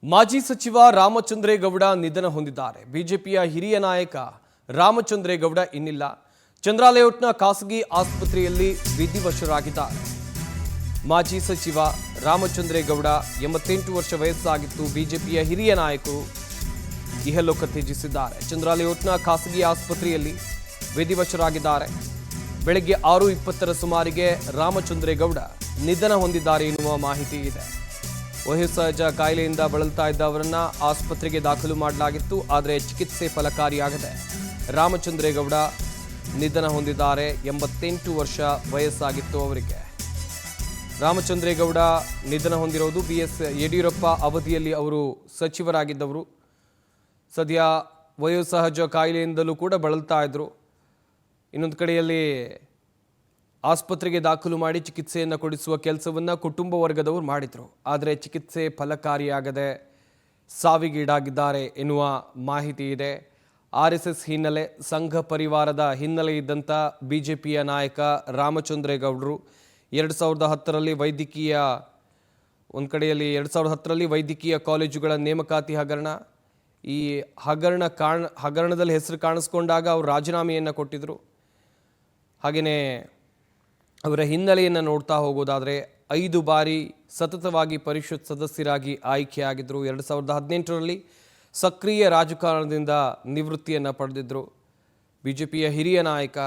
ಮಾಜಿ ಸಚಿವ ರಾಮಚಂದ್ರೇಗೌಡ ನಿಧನ ಹೊಂದಿದ್ದಾರೆ. ಬಿಜೆಪಿಯ ಹಿರಿಯ ನಾಯಕ ರಾಮಚಂದ್ರೇಗೌಡ ಇನ್ನಿಲ್ಲ. ಚಂದ್ರಾಲೇಔಟ್ನ ಖಾಸಗಿ ಆಸ್ಪತ್ರೆಯಲ್ಲಿ ವಿಧಿವಶರಾಗಿದ್ದಾರೆ. ಮಾಜಿ ಸಚಿವ ರಾಮಚಂದ್ರೇಗೌಡ 88 ವರ್ಷ ವಯಸ್ಸಾಗಿತ್ತು. ಬಿಜೆಪಿಯ ಹಿರಿಯ ನಾಯಕರು ಇಹಲೋಕ ತ್ಯಜಿಸಿದ್ದಾರೆ. ಚಂದ್ರಾಲೇಔಟ್ನ ಖಾಸಗಿ ಆಸ್ಪತ್ರೆಯಲ್ಲಿ ವಿಧಿವಶರಾಗಿದ್ದಾರೆ. ಬೆಳಗ್ಗೆ 6:20 ಸುಮಾರಿಗೆ ರಾಮಚಂದ್ರೇಗೌಡ ನಿಧನ ಹೊಂದಿದ್ದಾರೆ ಎನ್ನುವ ಮಾಹಿತಿ ಇದೆ. ವಯೋಸಹಜ ಕಾಯಿಲೆಯಿಂದ ಬಳಲ್ತಾ ಇದ್ದ ಅವರನ್ನ ಆಸ್ಪತ್ರೆಗೆ ದಾಖಲು ಮಾಡಲಾಗಿತ್ತು. ಆದರೆ ಚಿಕಿತ್ಸೆ ಫಲಕಾರಿಯಾಗದೆ ರಾಮಚಂದ್ರೇಗೌಡ ನಿಧನ ಹೊಂದಿದ್ದಾರೆ. 88 ವರ್ಷ ವಯಸ್ಸಾಗಿತ್ತು ಅವರಿಗೆ. ರಾಮಚಂದ್ರೇಗೌಡ ನಿಧನ ಹೊಂದಿರೋದು BS ಯಡಿಯೂರಪ್ಪ ಅವಧಿಯಲ್ಲಿ ಅವರು ಸಚಿವರಾಗಿದ್ದವರು. ಸದ್ಯ ವಯೋಸಹಜ ಕಾಯಿಲೆಯಿಂದಲೂ ಕೂಡ ಬಳಲ್ತಾ ಇದ್ರು. ಇನ್ನೊಂದು ಕಡೆಯಲ್ಲಿ ಆಸ್ಪತ್ರೆಗೆ ದಾಖಲು ಮಾಡಿ ಚಿಕಿತ್ಸೆಯನ್ನು ಕೊಡಿಸುವ ಕೆಲಸವನ್ನು ಕುಟುಂಬ ವರ್ಗದವರು ಮಾಡಿದರು. ಆದರೆ ಚಿಕಿತ್ಸೆ ಫಲಕಾರಿಯಾಗದೆ ಸಾವಿಗೀಡಾಗಿದ್ದಾರೆ ಎನ್ನುವ ಮಾಹಿತಿ ಇದೆ. RSS ಹಿನ್ನೆಲೆ, ಸಂಘ ಪರಿವಾರದ ಹಿನ್ನೆಲೆ ಇದ್ದಂಥ ಬಿಜೆಪಿಯ ನಾಯಕ ರಾಮಚಂದ್ರೇಗೌಡರು 2010ರಲ್ಲಿ ವೈದ್ಯಕೀಯ ಕಾಲೇಜುಗಳ ನೇಮಕಾತಿ ಹಗರಣ, ಈ ಹಗರಣದಲ್ಲಿ ಹೆಸರು ಕಾಣಿಸ್ಕೊಂಡಾಗ ಅವರು ರಾಜೀನಾಮೆಯನ್ನು ಕೊಟ್ಟಿದ್ದರು. ಹಾಗೆಯೇ ಅವರ ಹಿನ್ನೆಲೆಯನ್ನು ನೋಡ್ತಾ ಹೋಗೋದಾದರೆ 5 ಬಾರಿ ಸತತವಾಗಿ ಪರಿಷತ್ ಸದಸ್ಯರಾಗಿ ಆಯ್ಕೆಯಾಗಿದ್ದರು. 2018ರಲ್ಲಿ ಸಕ್ರಿಯ ರಾಜಕಾರಣದಿಂದ ನಿವೃತ್ತಿಯನ್ನು ಪಡೆದಿದ್ದರು. ಬಿಜೆಪಿಯ ಹಿರಿಯ ನಾಯಕ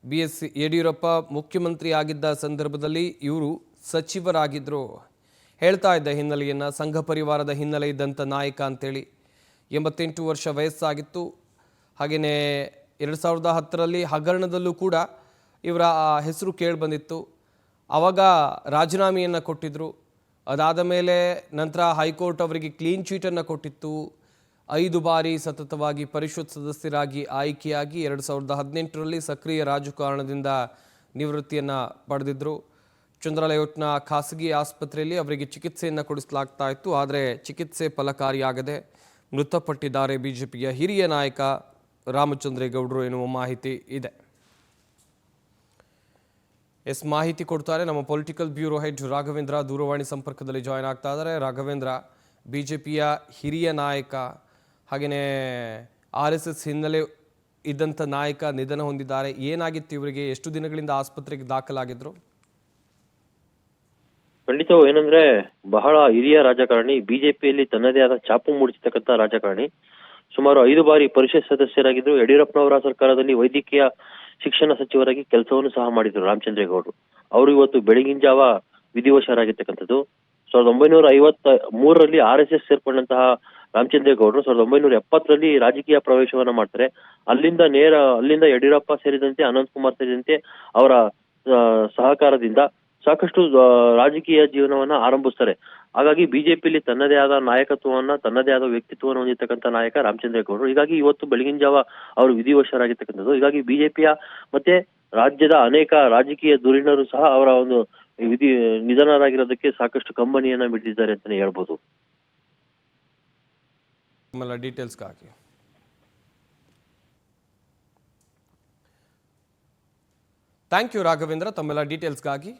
BS ಯಡಿಯೂರಪ್ಪ ಮುಖ್ಯಮಂತ್ರಿ ಆಗಿದ್ದ ಸಂದರ್ಭದಲ್ಲಿ ಇವರು ಸಚಿವರಾಗಿದ್ದರು. ಹೇಳ್ತಾ ಇದ್ದ ಹಿನ್ನೆಲೆಯನ್ನು, ಸಂಘ ಪರಿವಾರದ ಹಿನ್ನೆಲೆ ಇದ್ದಂಥ ನಾಯಕ ಅಂತೇಳಿ. 88 ವರ್ಷ ವಯಸ್ಸಾಗಿತ್ತು. ಹಾಗೆಯೇ 2010ರಲ್ಲಿ ಹಗರಣದಲ್ಲೂ ಕೂಡ ಇವರ ಹೆಸರು ಕೇಳಿಬಂದಿತ್ತು. ಆವಾಗ ರಾಜೀನಾಮೆಯನ್ನು ಕೊಟ್ಟಿದ್ದರು. ಅದಾದ ಮೇಲೆ ನಂತರ ಹೈಕೋರ್ಟ್ ಅವರಿಗೆ ಕ್ಲೀನ್ ಚೀಟನ್ನು ಕೊಟ್ಟಿತ್ತು. 5 ಬಾರಿ ಸತತವಾಗಿ ಪರಿಷತ್ ಸದಸ್ಯರಾಗಿ ಆಯ್ಕೆಯಾಗಿ 2018ರಲ್ಲಿ ಸಕ್ರಿಯ ರಾಜಕಾರಣದಿಂದ ನಿವೃತ್ತಿಯನ್ನು ಪಡೆದಿದ್ದರು. ಚಂದ್ರಾಲೇಔಟ್ನ ಖಾಸಗಿ ಆಸ್ಪತ್ರೆಯಲ್ಲಿ ಅವರಿಗೆ ಚಿಕಿತ್ಸೆಯನ್ನು ಕೊಡಿಸಲಾಗ್ತಾ ಇತ್ತು. ಆದರೆ ಚಿಕಿತ್ಸೆ ಫಲಕಾರಿಯಾಗದೆ ಮೃತಪಟ್ಟಿದ್ದಾರೆ ಬಿಜೆಪಿಯ ಹಿರಿಯ ನಾಯಕ ರಾಮಚಂದ್ರೇಗೌಡರು ಎನ್ನುವ ಮಾಹಿತಿ ಇದೆ. ಮಾಹಿತಿ ಕೊಡ್ತಾರೆ ನಮ್ಮ ಪೊಲಿಟಿಕಲ್ ಬ್ಯೂರೋ ಹೆಡ್ ರಾಘವೇಂದ್ರ. ದೂರವಾಣಿ ಸಂಪರ್ಕದಲ್ಲಿ ಜಾಯ್ನ್ ಆಗ್ತಾ ಇದ್ದಾರೆ. ರಾಘವೇಂದ್ರ, ಬಿಜೆಪಿಯ ಹಿರಿಯ ನಾಯಕ, ಹಾಗೆಯೇ RSS ಹಿನ್ನೆಲೆ ಇದ್ದಂಥ ನಾಯಕ ನಿಧನ ಹೊಂದಿದ್ದಾರೆ. ಏನಾಗಿತ್ತು ಇವರಿಗೆ? ಎಷ್ಟು ದಿನಗಳಿಂದ ಆಸ್ಪತ್ರೆಗೆ ದಾಖಲಾಗಿದ್ರು? ಖಂಡಿತವೂ ಏನಂದ್ರೆ, ಬಹಳ ಹಿರಿಯ ರಾಜಕಾರಣಿ, ಬಿಜೆಪಿಯಲ್ಲಿ ತನ್ನದೇ ಆದ ಛಾಪು ಮೂಡಿಸತಕ್ಕಂಥ ರಾಜಕಾರಣಿ. ಸುಮಾರು 5 ಬಾರಿ ಪರಿಷತ್ ಸದಸ್ಯರಾಗಿದ್ರು. ಯಡಿಯೂರಪ್ಪನವರ ಸರ್ಕಾರದಲ್ಲಿ ವೈದ್ಯಕೀಯ ಶಿಕ್ಷಣ ಸಚಿವರಾಗಿ ಕೆಲಸವನ್ನು ಸಹ ಮಾಡಿದ್ರು ರಾಮಚಂದ್ರೇಗೌಡರು. ಅವರು ಇವತ್ತು ಬೆಳಗಿನ ಜಾವ ವಿಧಿವಶರಾಗಿರ್ತಕ್ಕಂಥದ್ದು. 1953ರಲ್ಲಿ RSS ಸೇರ್ಕೊಂಡಂತಹ ರಾಮಚಂದ್ರೇಗೌಡರು 1970ರಲ್ಲಿ ರಾಜಕೀಯ ಪ್ರವೇಶವನ್ನ ಮಾಡ್ತಾರೆ. ಅಲ್ಲಿಂದ ಯಡಿಯೂರಪ್ಪ ಸೇರಿದಂತೆ, ಅನಂತಕುಮಾರ್ ಸೇರಿದಂತೆ ಅವರ ಸಹಕಾರದಿಂದ ಸಾಕಷ್ಟು ರಾಜಕೀಯ ಜೀವನವನ್ನ ಆರಂಭಿಸ್ತಾರೆ. ಹಾಗಾಗಿ ಬಿಜೆಪಿಯಲ್ಲಿ ತನ್ನದೇ ಆದ ನಾಯಕತ್ವವನ್ನ, ತನ್ನದೇ ಆದ ವ್ಯಕ್ತಿತ್ವವನ್ನು ಹೊಂದಿರತಕ್ಕಂಥ ನಾಯಕ ರಾಮಚಂದ್ರೇಗೌಡರು. ಹೀಗಾಗಿ ಇವತ್ತು ಬೆಳಗಿನ ಜಾವ ಅವರು ವಿಧಿವಶರಾಗಿರ್ತಕ್ಕಂಥದ್ದು. ಹೀಗಾಗಿ ಬಿಜೆಪಿಯ ಮತ್ತೆ ರಾಜ್ಯದ ಅನೇಕ ರಾಜಕೀಯ ಧುರೀಣರು ಸಹ ಅವರ ಒಂದು ನಿಧನರಾಗಿರೋದಕ್ಕೆ ಸಾಕಷ್ಟು ಕಂಬನಿಯನ್ನ ಮಿಡಿದಿದ್ದಾರೆ ಅಂತಾನೆ ಹೇಳ್ಬೋದು. ಡೀಟೇಲ್ಸ್ಗಾಗಿ ಥ್ಯಾಂಕ್ ಯು ರಾಘವೇಂದ್ರ, ತಮ್ಮೆಲ್ಲ ಡೀಟೇಲ್ಸ್ಗಾಗಿ.